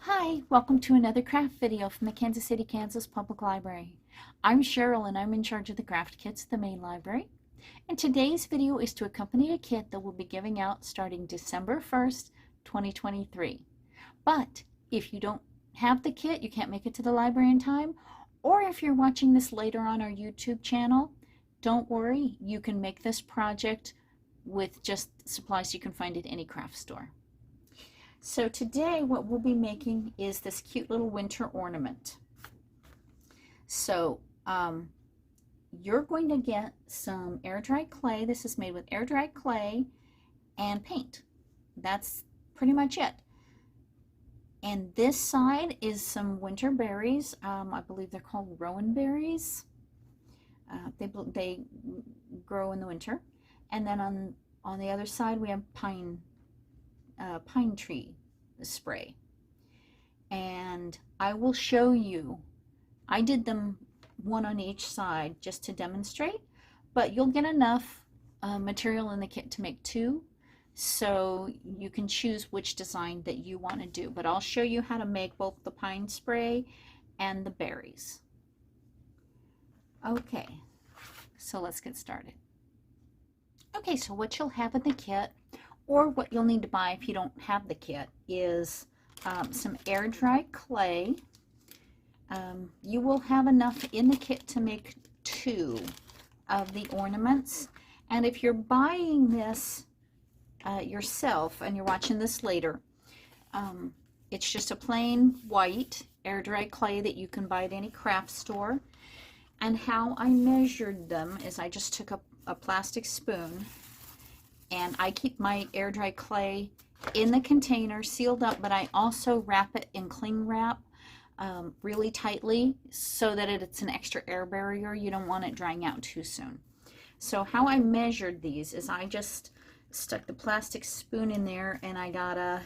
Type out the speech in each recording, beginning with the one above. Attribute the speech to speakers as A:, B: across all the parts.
A: Hi, welcome to another craft video from the Kansas City, Kansas Public Library. I'm Cheryl and I'm in charge of the craft kits at the main library. And today's video is to accompany a kit that we'll be giving out starting December 1st, 2023. But if you don't have the kit, you can't make it to the library in time, or if you're watching this later on our YouTube channel, don't worry, you can make this project with just supplies you can find at any craft store. So today what we'll be making is this cute little winter ornament. So you're going to get some air-dried clay. This is made with air-dried clay and paint. That's pretty much it. And this side is some winter berries. I believe they're called rowan berries. They grow in the winter. And then on the other side we have pine tree spray, and I will show you. I did them one on each side just to demonstrate, but you'll get enough material in the kit to make two, so you can choose which design that you want to do. But I'll show you how to make both the pine spray and the berries. Okay, so let's get started. Okay, so what you'll have in the kit, or what you'll need to buy if you don't have the kit, is some air-dried clay. You will have enough in the kit to make two of the ornaments. And if you're buying this yourself and you're watching this later, it's just a plain white air-dried clay that you can buy at any craft store. And how I measured them is I just took a plastic spoon, and I keep my air-dried clay in the container sealed up, but I also wrap it in cling wrap really tightly so that it's an extra air barrier. You don't want it drying out too soon. So how I measured these is I just stuck the plastic spoon in there, and I got a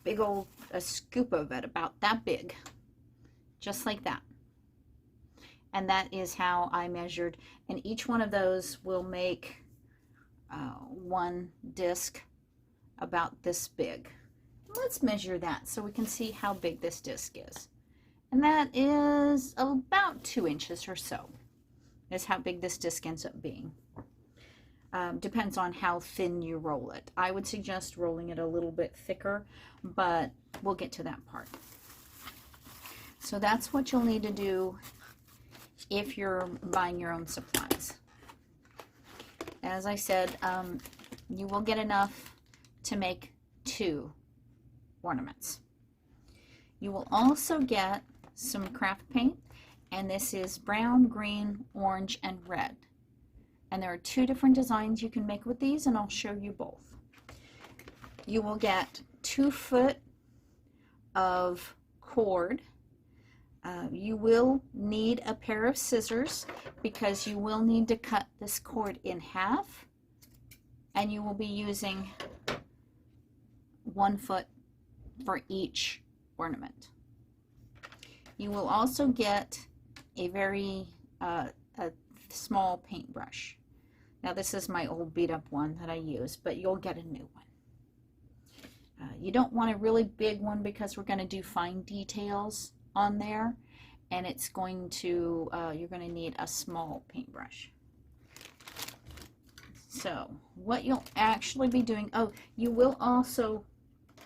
A: big old scoop of it, about that big, just like that. And that is how I measured, and each one of those will make one disc about this big. Let's measure that so we can see how big this disc is. And that is about 2 inches or so, is how big this disc ends up being. Depends on how thin you roll it. I would suggest rolling it a little bit thicker, but we'll get to that part. So that's what you'll need to do if you're buying your own supplies. As I said, you will get enough to make two ornaments. You will also get some craft paint, and this is brown, green, orange, and red. And there are two different designs you can make with these, and I'll show you both. You will get 2 foot of cord. You will need a pair of scissors because you will need to cut this cord in half, and you will be using 1 foot for each ornament. You will also get a very a small paintbrush. Now this is my old beat up one that I use, but you'll get a new one. You don't want a really big one because we're going to do fine details on there, and it's going to you're going to need a small paintbrush. So what you'll actually be doing, oh, you will also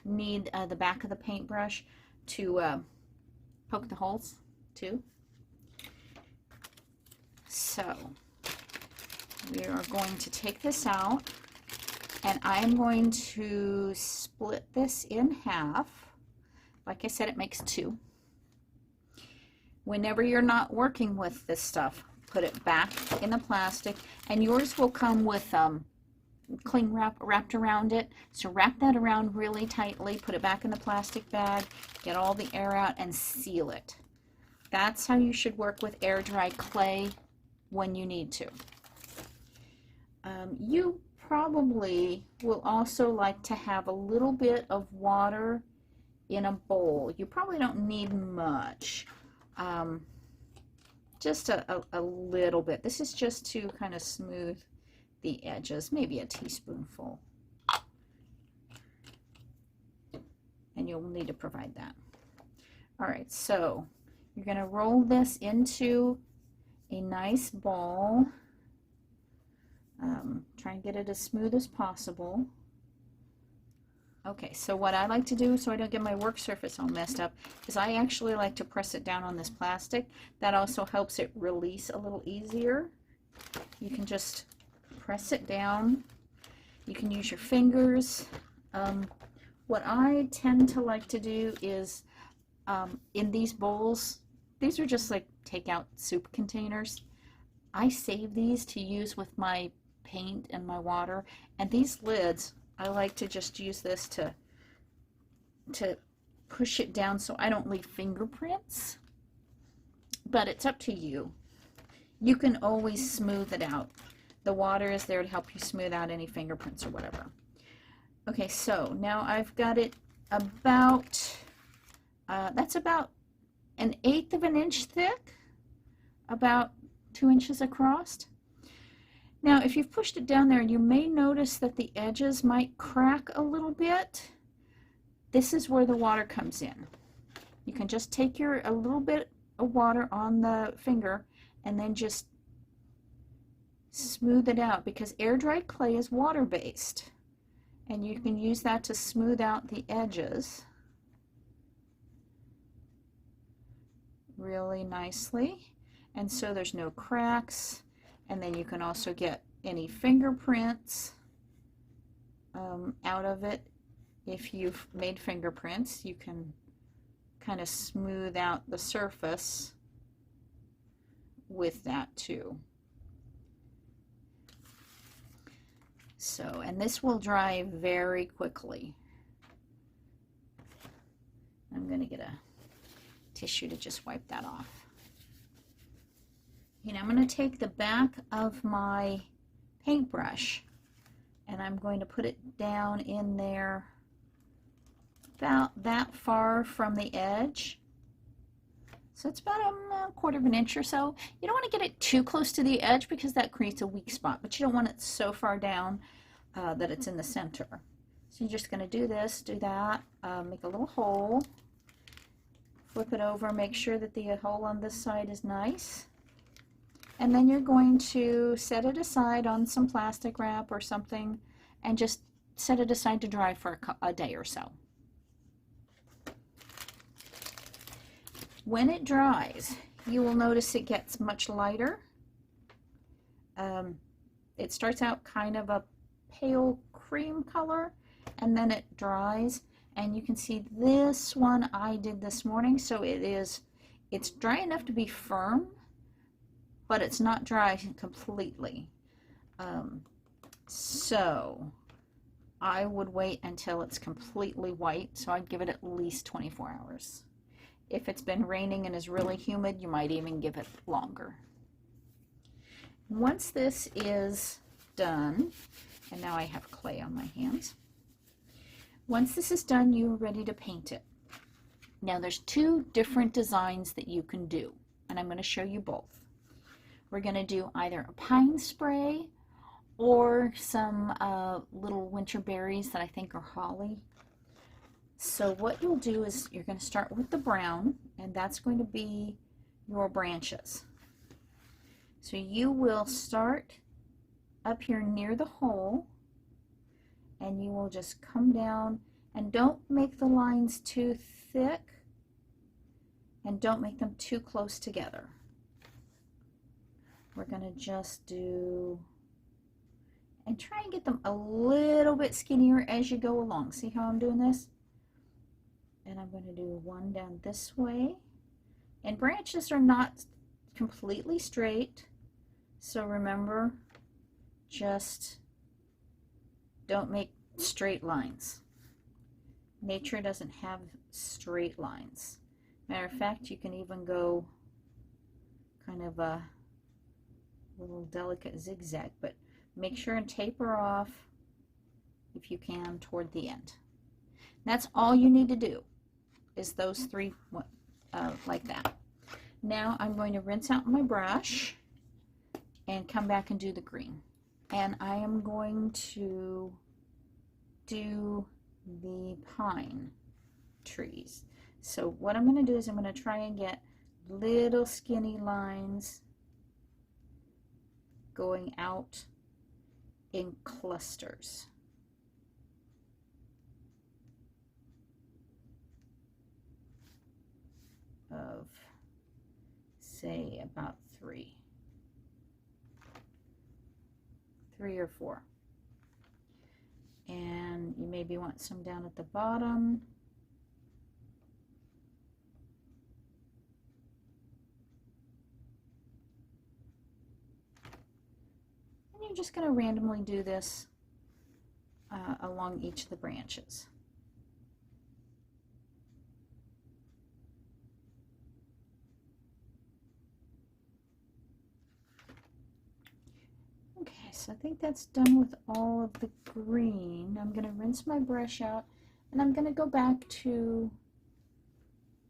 A: need the back of the paintbrush to poke the holes too. So we are going to take this out, and I am going to split this in half. Like I said, it makes 2. Whenever you're not working with this stuff, put it back in the plastic, and yours will come with cling wrap wrapped around it. So wrap that around really tightly, put it back in the plastic bag, get all the air out, and seal it. That's how you should work with air-dried clay when you need to. You probably will also like to have a little bit of water in a bowl. You probably don't need much. Just a little bit. This is just to kind of smooth the edges, maybe a teaspoonful. and you'll need to provide that. All right, so you're going to roll this into a nice ball. Try and get it as smooth as possible. Okay, so what I like to do so I don't get my work surface all messed up is I actually like to press it down on this plastic. That also helps it release a little easier. You can just press it down. You can use your fingers. What I tend to like to do is in these bowls, these are just like takeout soup containers. I save these to use with my paint and my water, and these lids, I like to just use this to push it down so I don't leave fingerprints, but it's up to you. You can always smooth it out. The water is there to help you smooth out any fingerprints or whatever. Okay, so now I've got it about, that's about 1/8 of an inch thick, about 2 inches across. Now, if you've pushed it down there, you may notice that the edges might crack a little bit. This is where the water comes in. You can just take a little bit of water on the finger and then just smooth it out, because air-dried clay is water-based, and you can use that to smooth out the edges really nicely, and so there's no cracks. And then you can also get any fingerprints out of it. If you've made fingerprints, you can kind of smooth out the surface with that too. So, and this will dry very quickly. I'm going to get a tissue to just wipe that off. And I'm going to take the back of my paintbrush and I'm going to put it down in there about that far from the edge. So it's about a 1/4 of an inch or so. You don't want to get it too close to the edge because that creates a weak spot, but you don't want it so far down that it's in the center. So you're just going to do this, do that, make a little hole, flip it over, make sure that the hole on this side is nice. And then you're going to set it aside on some plastic wrap or something and just set it aside to dry for a day or so. When it dries, you will notice it gets much lighter. It starts out kind of a pale cream color and then it dries, and you can see this one I did this morning, so it's dry enough to be firm, but it's not dry completely. So I would wait until it's completely white, so I'd give it at least 24 hours. If it's been raining and is really humid, you might even give it longer. Once this is done, and now I have clay on my hands. Once this is done, you're ready to paint it. Now there's 2 different designs that you can do, and I'm going to show you both. We're going to do either a pine spray or some little winter berries that I think are holly. So what you'll do is you're going to start with the brown, and that's going to be your branches. So you will start up here near the hole, and you will just come down, and don't make the lines too thick and don't make them too close together. We're going to just do, and try and get them a little bit skinnier as you go along. See how I'm doing this? And I'm going to do one down this way. And branches are not completely straight, so remember, just don't make straight lines. Nature doesn't have straight lines. Matter of fact, you can even go kind of a little delicate zigzag, but make sure and taper off if you can toward the end. That's all you need to do, is those 3 like that. Now I'm going to rinse out my brush and come back and do the green. And I am going to do the pine. trees. So what I'm going to do is I'm going to try and get little skinny lines going out in clusters. Of, say, about three or four. And you maybe want some down at the bottom. And you're just going to randomly do this along each of the branches. Okay, so I think that's done with all of the green. I'm going to rinse my brush out and I'm going to go back to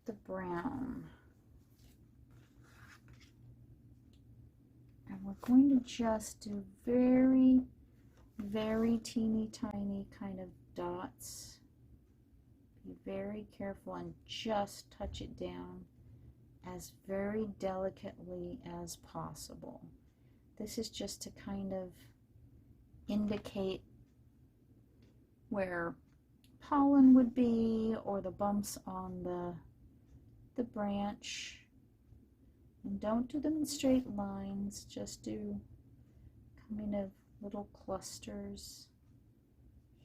A: the brown. And we're going to just do very, very teeny tiny kind of dots. Be very careful and just touch it down as very delicately as possible. This is just to kind of indicate where pollen would be or the bumps on the branch. And don't do them in straight lines, just do kind of little clusters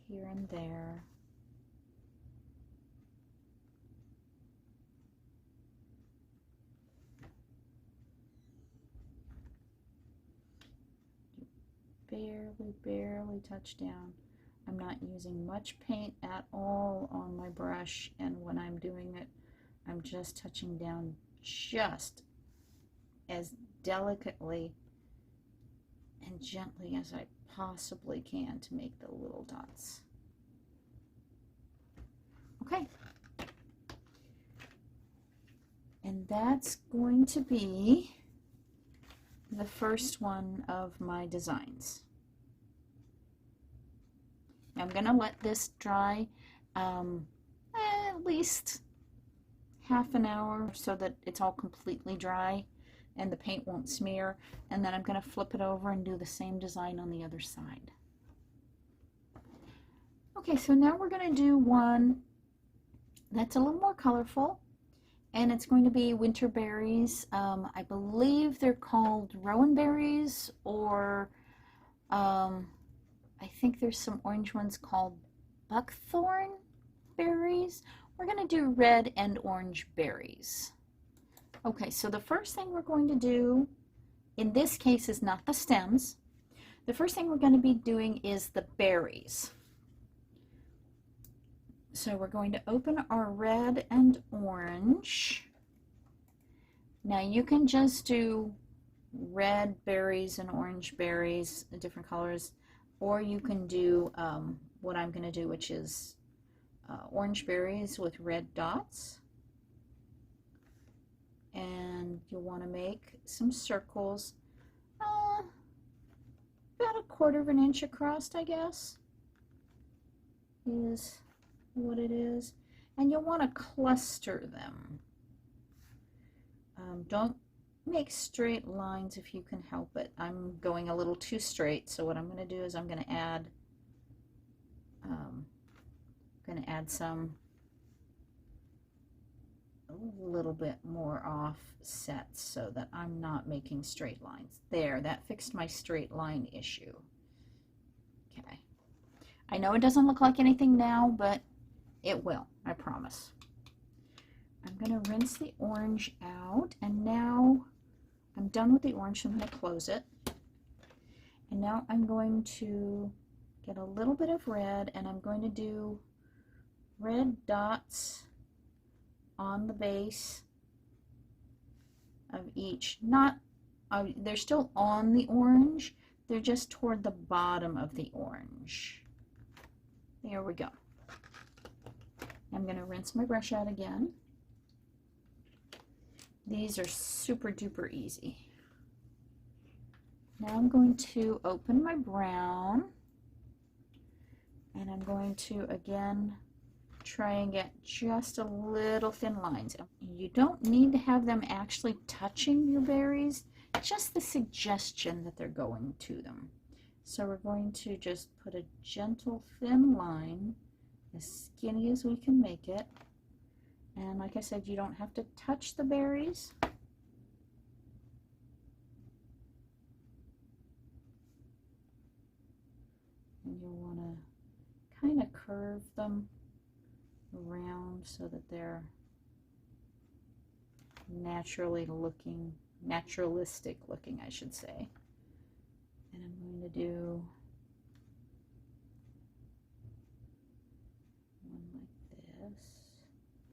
A: here and there. Barely touch down. I'm not using much paint at all on my brush, and when I'm doing it, I'm just touching down just as delicately and gently as I possibly can to make the little dots. Okay. And that's going to be the first one of my designs. Now I'm going to let this dry at least half an hour so that it's all completely dry and the paint won't smear, and then I'm going to flip it over and do the same design on the other side. Okay, so now we're going to do one that's a little more colorful, and it's going to be winter berries. I believe they're called rowan berries, or I think there's some orange ones called buckthorn berries. We're going to do red and orange berries. Okay, so the first thing we're going to do in this case is not the stems. The first thing we're going to be doing is the berries. So we're going to open our red and orange. Now you can just do red berries and orange berries, different colors, or you can do what I'm going to do, which is orange berries with red dots. And you'll want to make some circles about 1/4 inch across, I guess, is what it is. And you'll want to cluster them. Don't make straight lines if you can help it. I'm going a little too straight, so what I'm going to do is I'm going to add some a little bit more offset so that I'm not making straight lines. There, that fixed my straight line issue. Okay. I know it doesn't look like anything now, but it will, I promise. I'm going to rinse the orange out, and now I'm done with the orange, so I'm going to close it. And now I'm going to get a little bit of red, and I'm going to do red dots on the base of each. They're still on the orange, they're just toward the bottom of the orange. There we go. I'm going to rinse my brush out again. These are super duper easy. Now I'm going to open my brown, and I'm going to again try and get just a little thin lines. You don't need to have them actually touching your berries, just the suggestion that they're going to them. So we're going to just put a gentle thin line, as skinny as we can make it. And like I said, you don't have to touch the berries. And you'll want to kind of curve them around so that they're naturalistic looking, I should say. And I'm going to do one like this.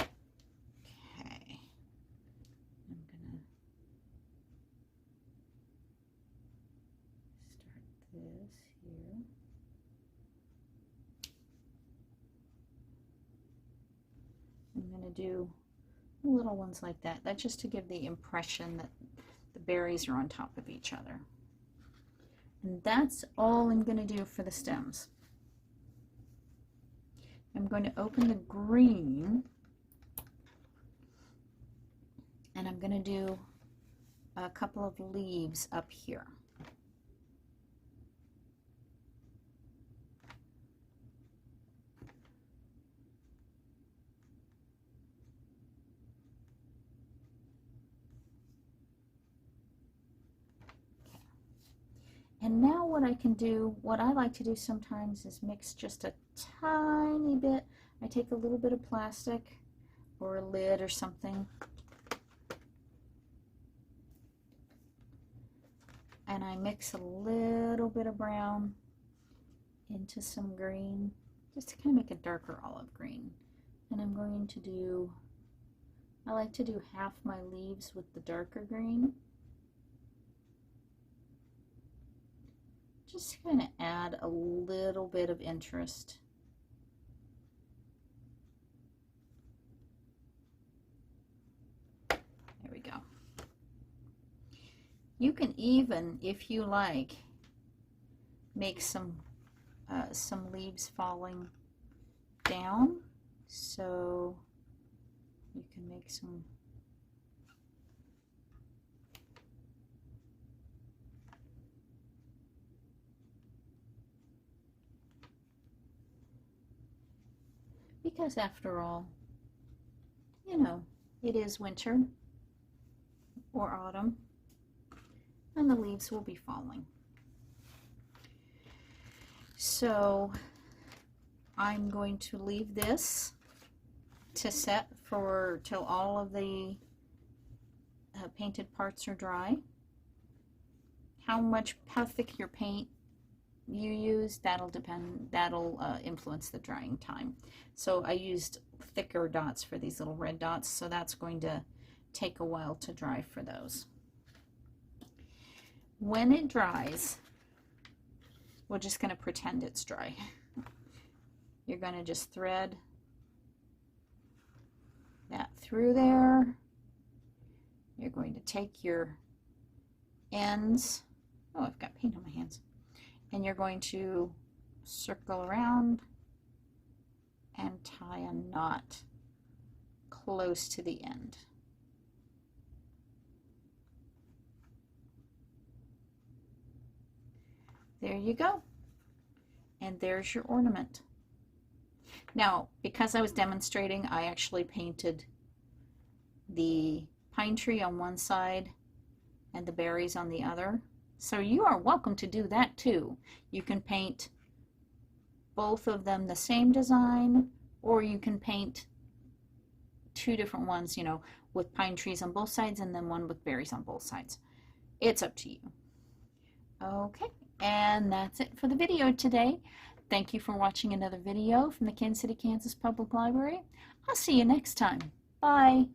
A: Okay. I'm going to start this here. I'm going to do little ones like that. That's just to give the impression that the berries are on top of each other. And that's all I'm going to do for the stems. I'm going to open the green, and I'm going to do a couple of leaves up here. And now what I can do, what I like to do sometimes is mix just a tiny bit. I take a little bit of plastic or a lid or something, and I mix a little bit of brown into some green, just to kind of make a darker olive green. And I'm going to do, I like to do half my leaves with the darker green. Just to kind of add a little bit of interest. There we go. You can even, if you like, make some leaves falling down. So you can make some because after all, you know, it is winter or autumn and the leaves will be falling. So I'm going to leave this to set for till all of the painted parts are dry. How thick your paint you use, that'll depend, that'll influence the drying time. So I used thicker dots for these little red dots, so that's going to take a while to dry for those. When it dries, we're just going to pretend it's dry. You're going to just thread that through there. You're going to take your ends, oh, I've got paint on my hands, and you're going to circle around and tie a knot close to the end. There you go. And there's your ornament. Now, because I was demonstrating, I actually painted the pine tree on one side and the berries on the other. So you are welcome to do that too. You can paint both of them the same design, or you can paint two different ones, you know, with pine trees on both sides and then one with berries on both sides. It's up to you. Okay, and that's it for the video today. Thank you for watching another video from the Kansas City, Kansas Public Library. I'll see you next time. Bye.